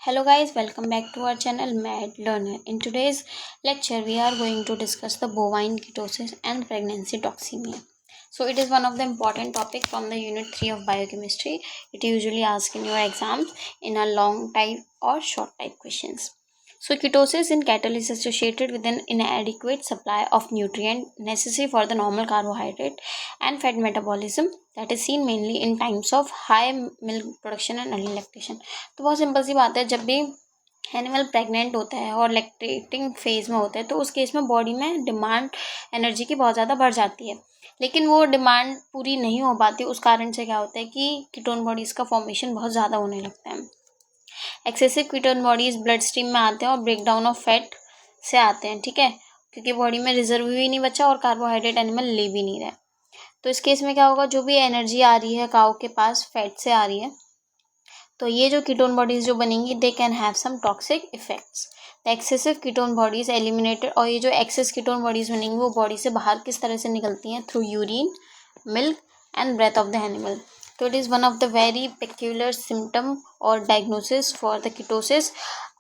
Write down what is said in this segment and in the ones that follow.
Hello guys, welcome back to our channel Mad Learner. In today's lecture, we are going to discuss the bovine ketosis and pregnancy toxemia. So it is one of the important topic from the unit 3 of biochemistry. It usually asks in your exams in a long type or short type questions. So ketosis in cattle is associated with an inadequate supply of nutrient necessary for the normal carbohydrate and fat metabolism that is seen mainly in times of high milk production and early lactation. तो बहुत simple सी बात है, जब भी animal pregnant होता है और lactating phase में होता है तो उस केस में बॉडी में डिमांड एनर्जी की बहुत ज़्यादा बढ़ जाती है, लेकिन वो डिमांड पूरी नहीं हो पाती। उस कारण से क्या होता है कि कीटोन बॉडीज़ का फॉर्मेशन बहुत ज़्यादा होने लगता है। Excessive ketone bodies blood stream में आते हैं और ब्रेक डाउन ऑफ फैट से आते हैं, ठीक है, क्योंकि बॉडी में रिजर्व भी नहीं बचा और कार्बोहाइड्रेट एनिमल ले भी नहीं रहा। तो इस केस में क्या होगा, जो भी एनर्जी आ रही है काऊ के पास फैट से आ रही है, तो ये जो कीटोन बॉडीज़ जो बनेंगी they can have some toxic effects. The excessive ketone bodies eliminated, और ये जो एक्सेस कीटोन बॉडीज़ बनेंगी वो बॉडी से बाहर किस तरह से निकलती हैं, through urine, milk and breath of the animal. तो it is one of the very peculiar symptom और डायग्नोसिस फॉर द कीटोसिस।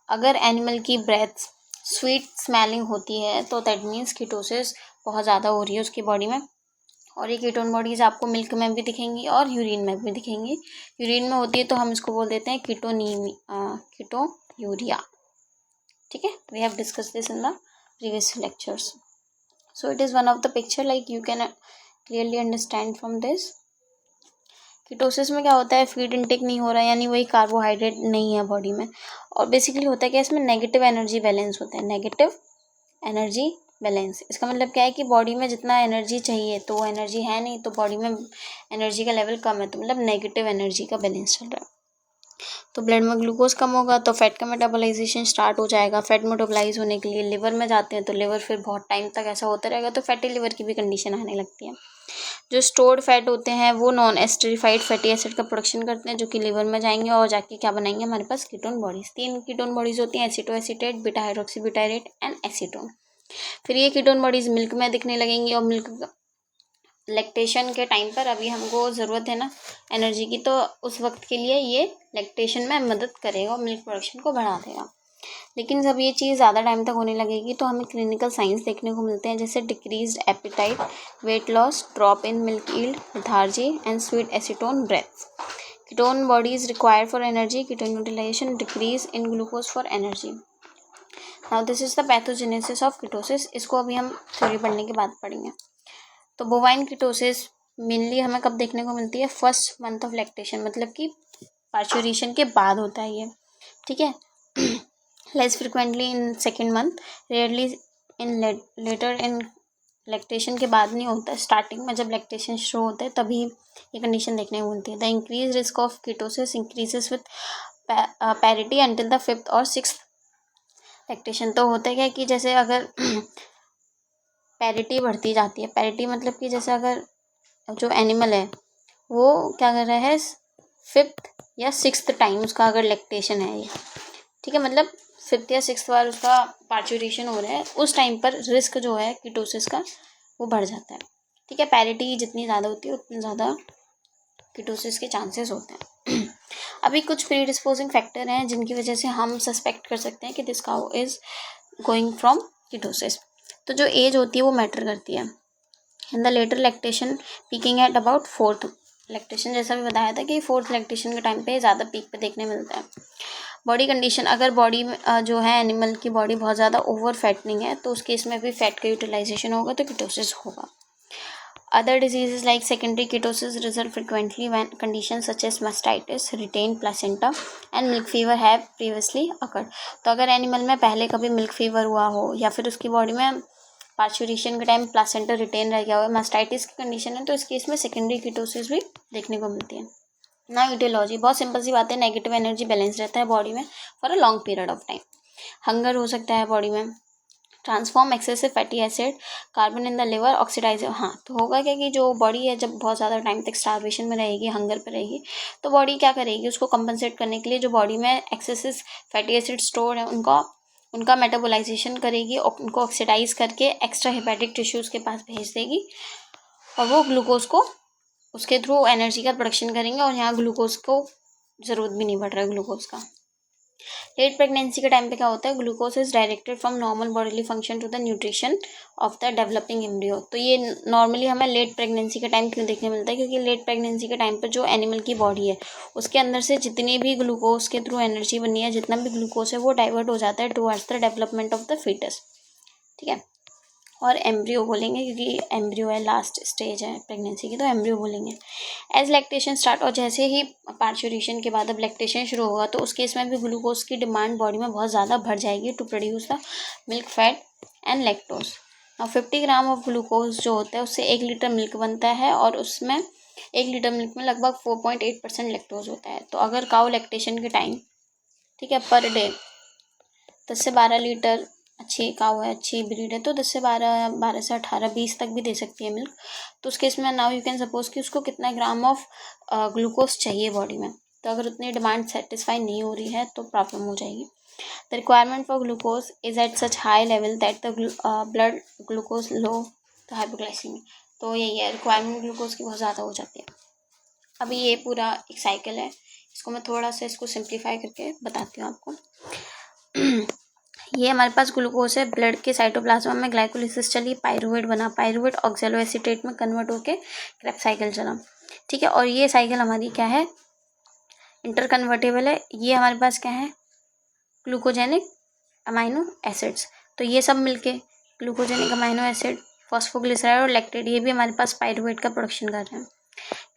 अगर एनिमल की ब्रेथ स्वीट स्मेलिंग होती है तो दैट मीन्स कीटोसिस बहुत ज़्यादा हो रही है उसकी बॉडी में। और ये कीटोन बॉडीज़ आपको मिल्क में भी दिखेंगी और यूरिन में भी दिखेंगी। यूरिन में होती है तो हम इसको बोल देते हैं कीटोयूरिया, ठीक है। We have discuss this in the previous lectures. So it is one of the picture like you can clearly understand from this. Ketosis में क्या होता है, फीड इनटेक नहीं हो रहा है, यानी वही कार्बोहाइड्रेट नहीं है बॉडी में। और बेसिकली होता है क्या, इसमें नेगेटिव एनर्जी बैलेंस होता है, नेगेटिव एनर्जी बैलेंस। इसका मतलब क्या है कि बॉडी में जितना एनर्जी चाहिए तो वो एनर्जी है नहीं, तो बॉडी में एनर्जी का लेवल कम है, तो मतलब नेगेटिव एनर्जी का बैलेंस चल रहा है। तो ब्लड में ग्लूकोज कम होगा तो फैट का मेटाबोलाइजेशन स्टार्ट हो जाएगा। फैट मेटाबोलाइज होने के लिए लिवर में जाते हैं, तो लिवर फिर बहुत टाइम तक ऐसा होता रहेगा, तो फैटी लिवर की भी कंडीशन आने लगती है। जो स्टोर्ड फैट होते हैं वो नॉन एस्टरीफाइड फैटी एसिड का प्रोडक्शन करते हैं, जो कि लिवर में जाएंगे और जाके क्या बनाएंगे, हमारे पास कीटोन बॉडीज। 3 कीटोन बॉडीज होती हैं, एसीटोएसीटेट, बीटा हाइड्रोक्सीब्यूटायरेट एंड एसीटोन। फिर ये कीटोन बॉडीज मिल्क में दिखने लगेंगी, और मिल्क लैक्टेशन के टाइम पर अभी हमको ज़रूरत है ना एनर्जी की, तो उस वक्त के लिए ये लैक्टेशन में मदद करेगा और मिल्क प्रोडक्शन को बढ़ा देगा। लेकिन जब ये चीज़ ज़्यादा टाइम तक होने लगेगी तो हमें क्लिनिकल साइंस देखने को मिलते हैं, जैसे decreased appetite, weight loss, drop in milk yield, lethargy and sweet acetone breath. Ketone bodies required for energy, ketone utilization, decrease in glucose for energy. Now this is the pathogenesis of ketosis. इसको अभी हम theory पढ़ने के बाद पढ़ेंगे। तो bovine ketosis mainly हमें कब देखने को मिलती है, फर्स्ट मंथ ऑफ लैक्टेशन, मतलब कि पार्चुरेशन के बाद होता है ये, ठीक है। Less frequently in second month, rarely in later in lactation के बाद नहीं होता है, स्टार्टिंग में जब लैक्टेशन शुरू होता है तभी ये कंडीशन देखने को मिलती है। The increase risk of ketosis increases with parity until the 5th और 6th लैक्टेशन। तो होता है क्या कि जैसे अगर पैरिटी बढ़ती जाती है, पैरिटी मतलब कि जैसे अगर जो एनिमल है वो क्या कर रहा है, 5th या 6th टाइम उसका अगर लैक्टेशन है ये, ठीक है, मतलब 5th या 6th बार उसका पार्चुरेशन हो रहा है, उस टाइम पर रिस्क जो है कीटोसिस का वो बढ़ जाता है, ठीक है। पैरिटी जितनी ज़्यादा होती है उतनी ज़्यादा कीटोसिस के चांसेस होते हैं। अभी कुछ प्रीडिस्पोजिंग फैक्टर हैं जिनकी वजह से हम सस्पेक्ट कर सकते हैं कि this cow is going from ketosis. तो जो एज होती है वो मैटर करती है। In the later lactation peaking at about 4th lactation, जैसा भी बताया था कि 4th लैक्टेशन के टाइम पे ज़्यादा पीक पे देखने मिलता है। बॉडी कंडीशन, अगर बॉडी में जो है एनिमल की बॉडी बहुत ज़्यादा ओवर फैटनिंग है तो उस केस में भी फैट का यूटिलाइजेशन होगा तो कीटोसिस होगा। Other diseases like secondary ketosis result frequently when conditions such as mastitis, retained placenta and milk fever have previously occurred। तो अगर एनिमल में पहले कभी मिल्क फीवर हुआ हो या फिर उसकी बॉडी में पार्चुरेशन के टाइम प्लासेंटा रिटेन रह गया हो, मास्टाइटिस की कंडीशन है, तो इस केस में सेकेंडरी कीटोसिस भी देखने को मिलती है। ना ईटियोलॉजी, बहुत सिंपल सी बात है, नेगेटिव एनर्जी बैलेंस रहता है बॉडी में for a long period of time. Hunger हो सकता है बॉडी में, transform excessive fatty acid, carbon in the liver, oxidize. हाँ, तो होगा क्या कि जो बॉडी है जब बहुत ज़्यादा टाइम तक स्टार्वेशन में रहेगी, हंगर पे रहेगी, तो बॉडी क्या करेगी, उसको कंपनसेट करने के लिए जो बॉडी में एक्सेसिव फैटी एसिड स्टोर है उनका मेटाबोलाइजेशन करेगी और उनको ऑक्सीडाइज करके एक्स्ट्रा हेपेटिक टिश्यूज़ के पास भेज देगी, और वो ग्लूकोज को उसके थ्रू एनर्जी का प्रोडक्शन करेंगे, और यहाँ ग्लूकोज को ज़रूरत भी नहीं पड़ रहा है ग्लूकोज का। लेट प्रेगनेंसी के टाइम पे क्या होता है, glucose is directed from normal bodily function to the nutrition of the developing embryo. तो ये नॉर्मली हमें लेट प्रेगनेंसी के टाइम क्यों देखने मिलता है, क्योंकि लेट प्रेगनेंसी के टाइम पर जो एनिमल की बॉडी है उसके अंदर से जितनी भी ग्लूकोज के थ्रू एनर्जी बनी है, जितना भी ग्लूकोज है वो डाइवर्ट हो जाता है towards the development of the fetus, ठीक है। और एम्ब्रियो बोलेंगे क्योंकि एम्ब्रियो है, लास्ट स्टेज है प्रेगनेंसी की, तो एम्ब्रियो बोलेंगे। एज लैक्टेशन स्टार्ट, और जैसे ही पार्चुरेशन के बाद अब लैक्टेशन शुरू होगा तो उस केस में भी ग्लूकोज की डिमांड बॉडी में बहुत ज़्यादा बढ़ जाएगी to produce the milk fat and lactose. और 50 ग्राम ऑफ ग्लूकोज जो होता है उससे 1 लीटर मिल्क बनता है, और उसमें 1 लीटर मिल्क में लगभग 4.8% लैक्टोज होता है। तो अगर काउ लैक्टेशन के टाइम, ठीक है, पर डे 10 से 12 लीटर, अच्छी काऊ है, अच्छी ब्रीड है तो 10 से 12, 12 से 18, 20 तक भी दे सकती है मिल्क। तो उस केस में नाउ यू कैन सपोज कि उसको कितना ग्राम ऑफ ग्लूकोज चाहिए बॉडी में। तो अगर उतनी डिमांड सेटिस्फाई नहीं हो रही है तो प्रॉब्लम हो जाएगी। The requirement for glucose is at such high level that the blood glucose low the hypoglycaemia. तो यही है, रिक्वायरमेंट ग्लूकोज की बहुत ज़्यादा हो जाती है। अभी ये पूरा एक साइकिल है, इसको मैं थोड़ा सा इसको सिंप्लीफाई करके बताती हूँ आपको। ये हमारे पास ग्लूकोज है, ब्लड के साइटोप्लाज्म में ग्लाइकोलिसिस चली, पायरुवेट बना, पायरुवेट ऑक्सैलोएसीटेट में कन्वर्ट होके क्रेब्स साइकिल चला, ठीक है। और ये साइकिल हमारी क्या है, इंटरकन्वर्टेबल है। ये हमारे पास क्या है, ग्लूकोजेनिक अमाइनो एसिड्स। तो ये सब मिलके ग्लूकोजेनिक अमाइनो एसिड, फॉस्फोग्लिसराइड और लैक्टेट, ये भी हमारे पास पायरुवेट का प्रोडक्शन कर रहे हैं।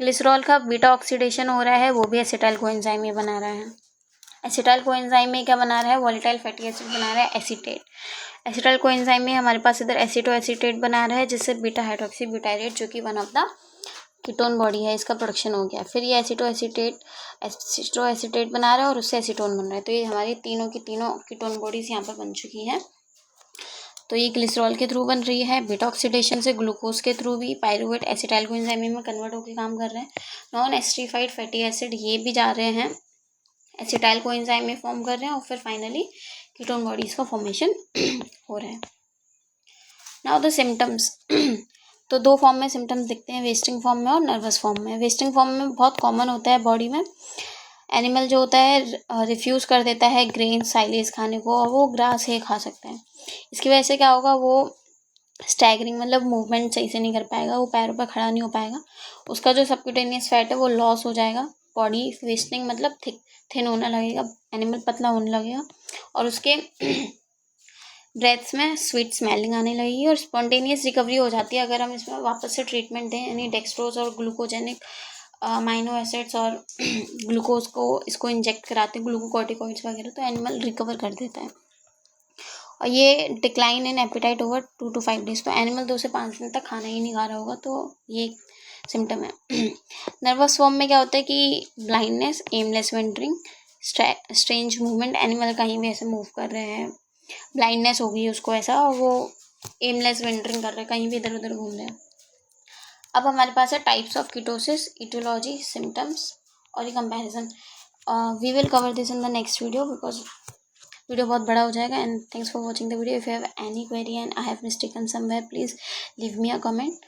ग्लिसरॉल का बीटा ऑक्सीडेशन हो रहा है, वो भी एसिटाइल कोएंजाइम ये बना रहा है। एसिटाइल कोएंजाइम में क्या बना रहा है, वोलेटाइल फैटी एसिड बना रहा है, एसीटेट। एसिटाइल कोएंजाइम में हमारे पास इधर एसिटो एसीटेट बना रहा है, जिससे बीटा हाइड्रोक्सी ब्यूटाइरेट जो कि one of the ketone body है, इसका प्रोडक्शन हो गया। फिर ये एसिटो एसीटेट बना रहा है और उससे एसीटोन बन रहा है। तो ये हमारी तीनों की तीनों कीटोन बॉडीज यहाँ पर बन चुकी हैं। तो ये ग्लिसरॉल के थ्रू बन रही है, बीटा ऑक्सीडेशन से ग्लूकोज के थ्रू भी पायरुवेट एसिटाइल कोएंजाइम में कन्वर्ट होकर काम कर रहे हैं। नॉन एस्टरीफाइड फैटी एसिड ये भी जा रहे हैं, एसिटाइल कोएंजाइम में फॉर्म कर रहे हैं, और फिर फाइनली कीटोन बॉडीज का फॉर्मेशन हो रहा है। Now the symptoms. तो 2 फॉर्म में सिम्टम्स दिखते हैं, वेस्टिंग फॉर्म में और नर्वस फॉर्म में। वेस्टिंग फॉर्म में बहुत कॉमन होता है बॉडी में, एनिमल जो होता है रिफ्यूज़ कर देता है ग्रेन साइलेज खाने को, और वो ग्रास है खा सकता है। इसकी वजह से क्या होगा, वो स्टैगरिंग मतलब मूवमेंट सही से नहीं कर पाएगा, वो पैरों पर खड़ा नहीं हो पाएगा, उसका जो सबक्यूटेनियस फैट है वो लॉस हो जाएगा, बॉडी वेस्टिंग मतलब थिन होने लगेगा, एनिमल पतला होने लगेगा, और उसके ब्रेथ्स में स्वीट स्मेलिंग आने लगेगी, और स्पॉन्टेनियस रिकवरी हो जाती है अगर हम इसमें वापस से ट्रीटमेंट दें, यानी डेक्सट्रोज और ग्लूकोजेनिक अमाइनो एसिड्स और ग्लूकोज को इसको इंजेक्ट कराते हैं, ग्लूकोकॉर्टिकॉइड्स वगैरह, तो एनिमल रिकवर कर देता है। और ये decline in appetite over 2 to 5 days, तो एनिमल 2 से 5 दिन तक खाना ही नहीं खा रहा होगा, तो ये सिम्टम है। नर्वस फॉर्म में क्या होता है कि blindness, aimless wandering, strange movement, animal कहीं भी ऐसे मूव कर रहे हैं, ब्लाइंडनेस हो गई उसको ऐसा, और वो एमलेस वेंडरिंग कर रहे हैं, कहीं भी इधर उधर घूम रहे हैं। अब हमारे पास है types of ketosis, aetiology, symptoms और ये comparison. We will cover this in the next video because video बहुत बड़ा हो जाएगा। And thanks for watching the video. If you have any query and I have mistaken somewhere, please leave me a comment.